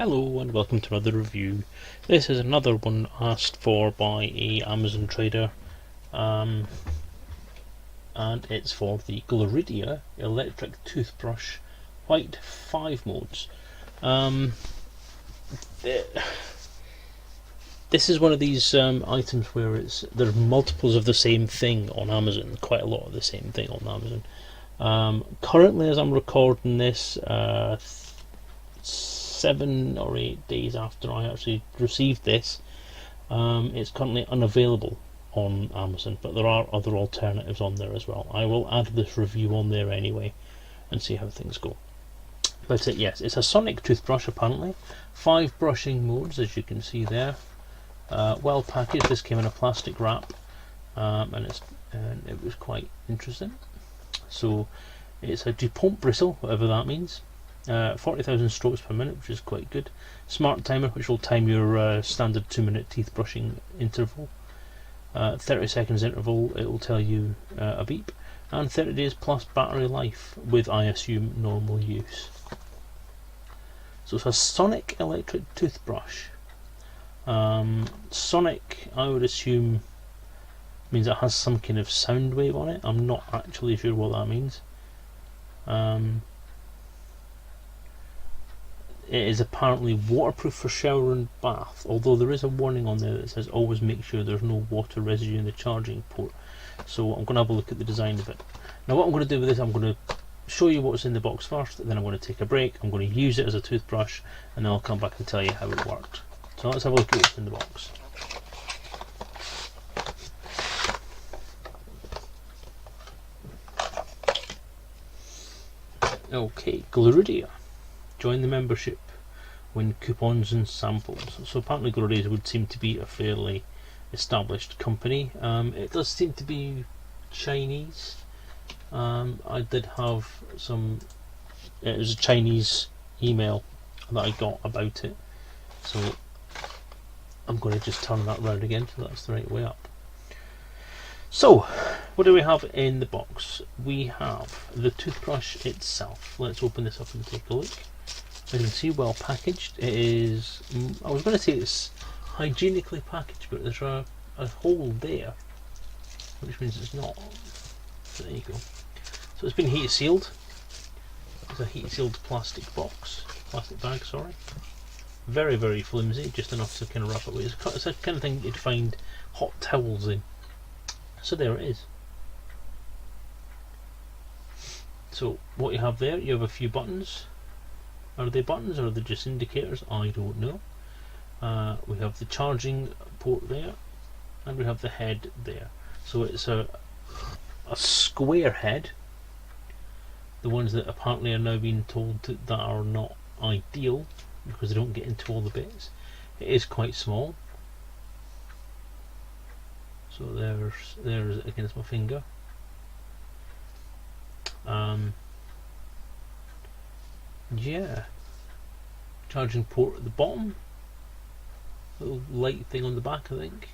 Hello and welcome to another review. This is another one asked for by a Amazon trader, and it's for the GLORIDEA electric toothbrush white 5 modes. This is one of these items where there are multiples of the same thing on Amazon, quite a lot of the same thing on Amazon. Currently, as I'm recording this, 7 or 8 days after I actually received this, it's currently unavailable on Amazon, but there are other alternatives on there as well. I will add this review on there anyway and see how things go. But yes, it's a sonic toothbrush apparently. 5 brushing modes, as you can see there. Well packaged. This came in a plastic wrap, and it was quite interesting. So it's a DuPont Bristle, whatever that means. 40,000 strokes per minute, which is quite good. Smart timer, which will time your standard 2-minute teeth brushing interval. 30 seconds interval, it will tell you a beep. And 30 days plus battery life with, I assume, normal use. So it's a sonic electric toothbrush. Sonic, I would assume, means it has some kind of sound wave on it. I'm not actually sure what that means. It is apparently waterproof for shower and bath, although there is a warning on there that says always make sure there's no water residue in the charging port. So I'm going to have a look at the design of it. Now what I'm going to do with this, I'm going to show you what's in the box first, then I'm going to take a break, I'm going to use it as a toothbrush, and then I'll come back and tell you how it worked. So let's have a look at what's in the box. Okay, GLORIDEA. Join the membership, win coupons and samples. So apparently GLORIDEA would seem to be a fairly established company. It does seem to be Chinese. I did have some, it was a Chinese email that I got about it, so I'm going to just turn that round again so that's the right way up. So what do we have in the box? We have the toothbrush itself. Let's open this up and take a look. As you can see, well packaged. It is, I was going to say it's hygienically packaged, but there's a hole there, which means it's not. So there you go. So it's been heat sealed. It's a heat sealed plastic bag, sorry. Very, very flimsy, just enough to kind of wrap it with. It's the kind of thing you'd find hot towels in. So there it is. So what you have there, you have a few buttons. Are they buttons or are they just indicators? I don't know. We have the charging port there, and we have the head there. So it's a square head. The ones that apparently are now being told that are not ideal because they don't get into all the bits. It is quite small. So there's against my finger. Yeah, charging port at the bottom, little light thing on the back, I think,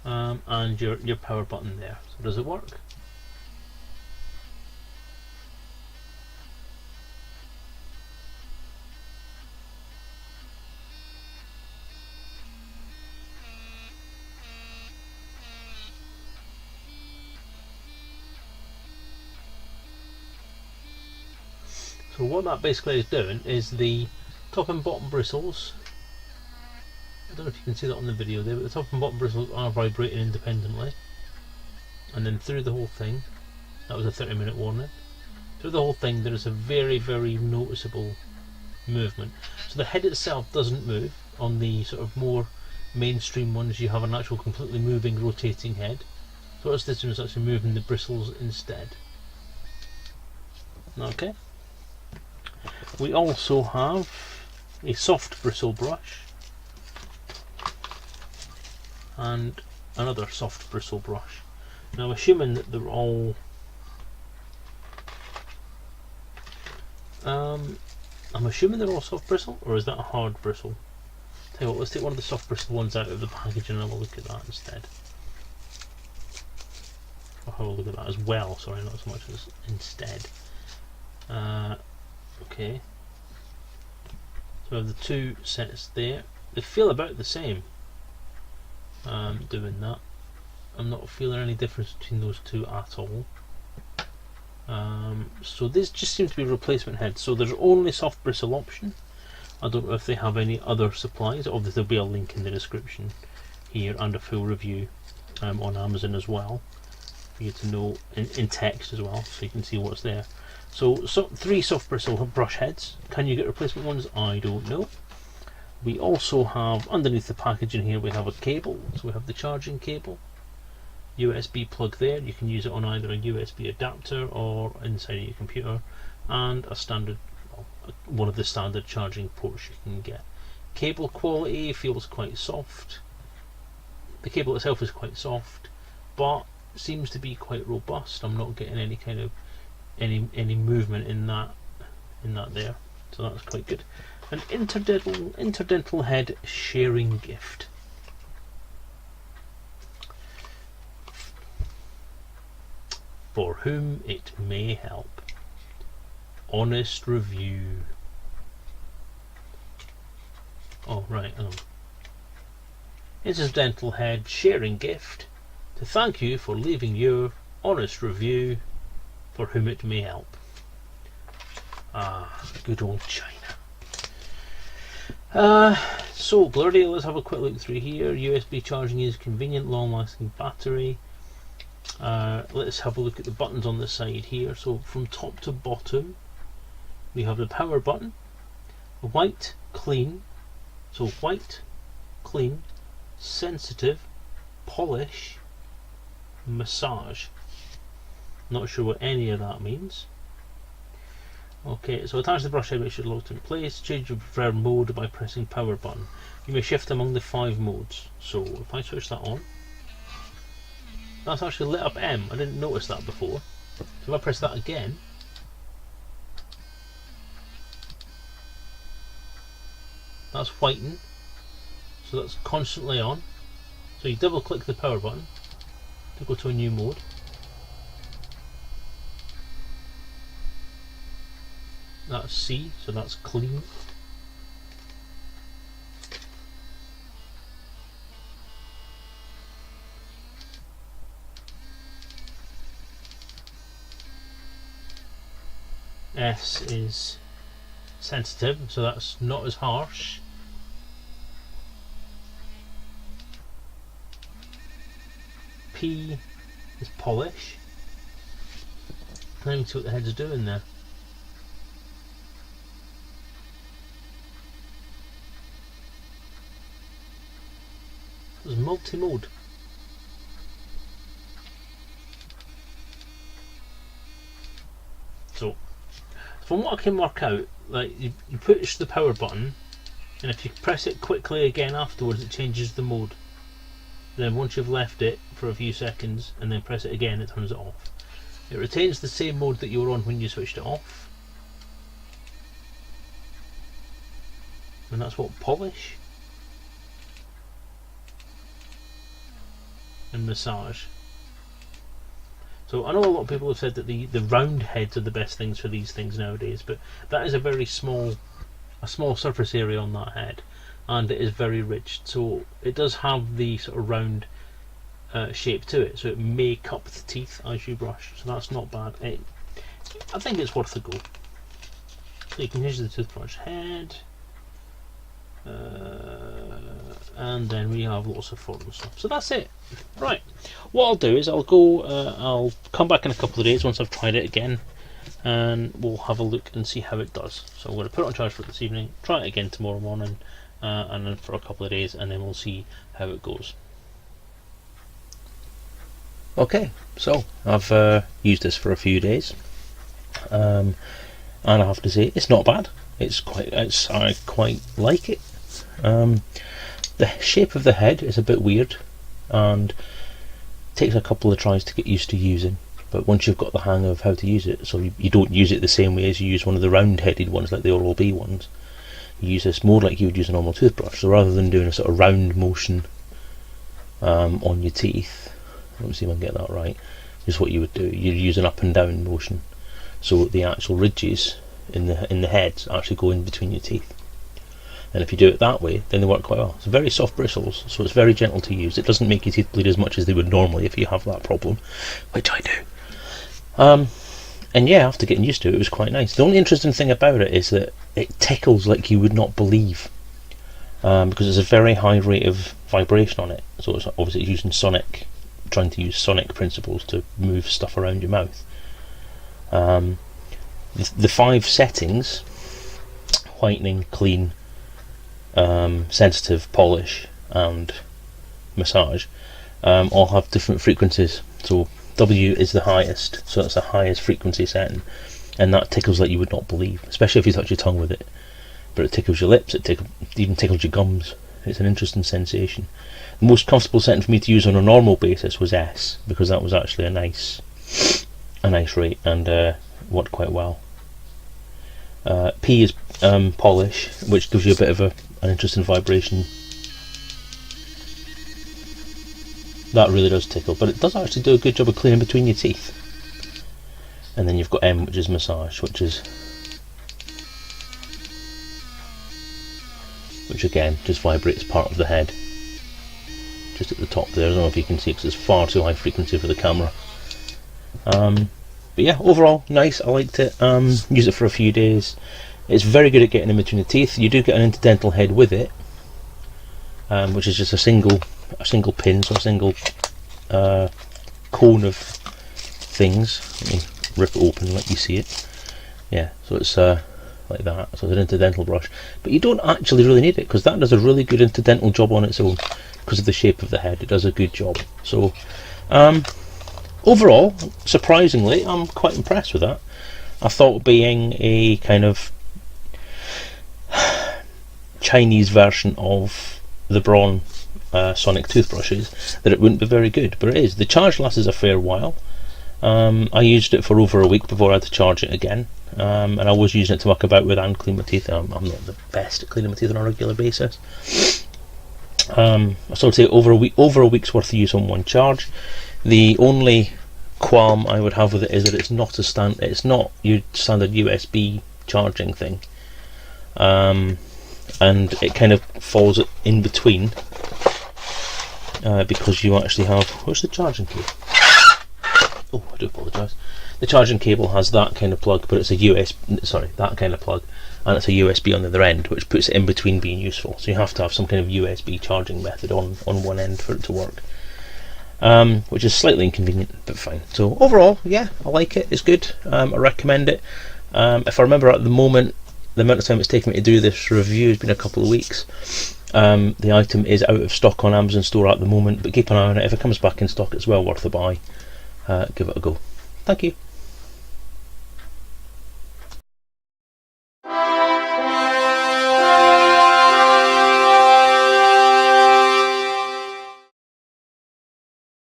and your power button there. So does it work? So what that basically is doing is the top and bottom bristles, I don't know if you can see that on the video there, but the top and bottom bristles are vibrating independently, and then through the whole thing, that was a 30-minute warning, through the whole thing there is a very, very noticeable movement. So the head itself doesn't move. On the sort of more mainstream ones you have an actual completely moving, rotating head. So what it's doing is actually moving the bristles instead. Okay. We also have a soft bristle brush and another soft bristle brush. Now, assuming that they're all, I'm assuming they're all soft bristle, or is that a hard bristle? Tell you what, let's take one of the soft bristle ones out of the package and have a look at that instead. I'll have a look at that as well, sorry, not so much as instead. Okay. So we have the two sets there. They feel about the same. Doing that, I'm not feeling any difference between those two at all. So this just seems to be replacement heads. So there's only soft bristle option. I don't know if they have any other supplies. Obviously there'll be a link in the description here and a full review on Amazon as well, for you to know in text as well, so you can see what's there. So 3 soft bristle brush heads. Can you get replacement ones? I don't know. We also have, underneath the packaging here, we have a cable. So we have the charging cable, USB plug there. You can use it on either a USB adapter or inside of your computer, and a standard, well, one of the standard charging ports you can get. Cable quality feels quite soft. The cable itself is quite soft, but seems to be quite robust. I'm not getting any kind of any movement in that there, so that's quite good. An interdental head sharing gift. For whom it may help. Honest review. Oh right, Interdental head sharing gift to thank you for leaving your honest review, for whom it may help. Ah, good old China. So GLORIDEA, let's have a quick look through here. USB charging is convenient, long-lasting battery. Let's have a look at the buttons on the side here. So from top to bottom, we have the power button, white, clean. So white, clean, sensitive, polish, massage. Not sure what any of that means. Okay, so attach the brush head which should locked in place. Change your preferred mode by pressing power button. You may shift among the 5 modes. So if I switch that on, that's actually lit up M. I didn't notice that before. So if I press that again, that's whiten. So that's constantly on. So you double click the power button to go to a new mode. That's C, so that's clean. S is sensitive, so that's not as harsh. P is polish. Let me see what the head's doing there. It was multi-mode. So, from what I can work out, like you push the power button, and if you press it quickly again afterwards, it changes the mode. Then once you've left it for a few seconds and then press it again, it turns it off. It retains the same mode that you were on when you switched it off, and that's what polish and massage. So I know a lot of people have said that the round heads are the best things for these things nowadays, but that is a very small surface area on that head, and it is very rich, so it does have the sort of round shape to it, so it may cup the teeth as you brush, so that's not bad. I think it's worth a go. So you can use the toothbrush head, and then we have lots of foreign stuff. So that's it. Right, what I'll do is I'll come back in a couple of days once I've tried it again, and we'll have a look and see how it does. So I'm going to put it on charge for this evening, try it again tomorrow morning, and then for a couple of days, and then we'll see how it goes. Okay, so I've used this for a few days, and I have to say it's not bad. I quite like it. The shape of the head is a bit weird, and takes a couple of tries to get used to using, but once you've got the hang of how to use it, so you don't use it the same way as you use one of the round-headed ones like the Oral-B ones. You use this more like you would use a normal toothbrush, so rather than doing a sort of round motion on your teeth, let me see if I can get that right, is what you would do. You'd use an up and down motion, so the actual ridges in the heads actually go in between your teeth. And if you do it that way, then they work quite well. It's very soft bristles, so it's very gentle to use. It doesn't make your teeth bleed as much as they would normally if you have that problem, which I do. And yeah, after getting used to it, it was quite nice. The only interesting thing about it is that it tickles like you would not believe, because there's a very high rate of vibration on it. So it's obviously using trying to use sonic principles to move stuff around your mouth. The 5 settings: whitening, clean, sensitive, polish, and massage, all have different frequencies. So W is the highest, so that's the highest frequency setting, and that tickles like you would not believe, especially if you touch your tongue with it. But it tickles your lips, it even tickles your gums. It's an interesting sensation. The most comfortable setting for me to use on a normal basis was S, because that was actually a nice rate and worked quite well. P is polish, which gives you a bit of an interesting vibration. That really does tickle, but it does actually do a good job of cleaning between your teeth. And then you've got M, which is massage, which again just vibrates part of the head, just at the top there. I don't know if you can see because it's far too high frequency for the camera. But yeah, overall nice. I liked it. Used it for a few days. It's very good at getting in between the teeth. You do get an interdental head with it, which is just a single pin, so a single cone of things. Let me rip it open and let you see it. Yeah, so it's like that. So it's an interdental brush, but you don't actually really need it because that does a really good interdental job on its own because of the shape of the head. It does a good job. So overall, surprisingly, I'm quite impressed with that. I thought being a kind of Chinese version of the Braun Sonic toothbrushes that it wouldn't be very good, but it is. The charge lasts a fair while. I used it for over a week before I had to charge it again, and I was using it to muck about with and clean my teeth. I'm not the best at cleaning my teeth on a regular basis. So I'd say over a week's worth of use on one charge. The only qualm I would have with it is that it's not your standard USB charging thing, and it kind of falls in between, because you actually have, where's the charging cable? Oh, I do apologise. The charging cable has that kind of plug, but it's a that kind of plug, and it's a USB on the other end, which puts it in between being useful. So you have to have some kind of USB charging method on one end for it to work, which is slightly inconvenient, but fine. So overall, yeah, I like it. It's good. I recommend it. If I remember at the moment, the amount of time it's taken me to do this review has been a couple of weeks. The item is out of stock on Amazon store at the moment, but keep an eye on it. If it comes back in stock, it's well worth a buy. Give it a go. Thank you.